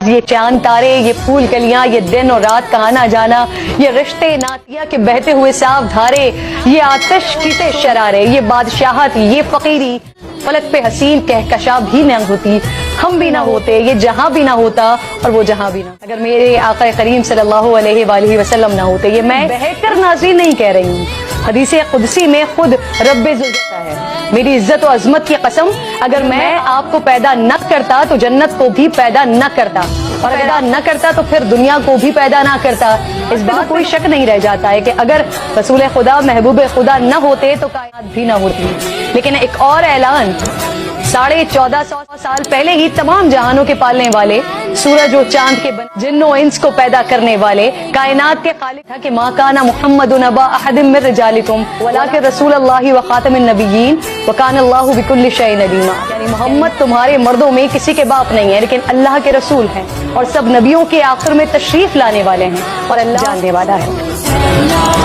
یہ چاند تارے، یہ پھول کلیاں، یہ دن اور رات کا آنا جانا، یہ رشتے ناتیہ کے بہتے ہوئے صاف دھارے، یہ آتش کیتے شرارے، یہ بادشاہت، یہ فقیری، فلک پہ حسین کہکشاں بھی نہ ہوتی، ہم بھی نہ ہوتے، یہ جہاں بھی نہ ہوتا اور وہ جہاں بھی نہ، اگر میرے آقا کریم صلی اللہ علیہ وآلہ وسلم نہ ہوتے۔ یہ میں بہہ کر نازی نہیں کہہ رہی ہوں، حدیث قدسی میں خود رب ذوالجلال ہے، میری عزت و عظمت کی قسم، اگر میں آپ کو پیدا نہ کرتا تو جنت کو بھی پیدا نہ کرتا، اور پیدا نہ کرتا تو پھر دنیا کو بھی پیدا نہ کرتا۔ اس بات کوئی شک نہیں رہ جاتا ہے کہ اگر رسول خدا محبوب خدا نہ ہوتے تو کائنات بھی نہ ہوتی۔ لیکن ایک اور اعلان، 1450 سال پہلے ہی تمام جہانوں کے پالنے والے، سورج و چاند کے جن و انس کو پیدا کرنے والے، کائنات کے خالق تھا کہ ما کان محمد ابا احد من رجالکم ولکن رسول اللہ وخاتم النبیین وکان اللہ بکل شیء علیما، یعنی محمد تمہارے مردوں میں کسی کے باپ نہیں ہے لیکن اللہ کے رسول ہیں اور سب نبیوں کے آخر میں تشریف لانے والے ہیں اور اللہ جاننے والا ہے۔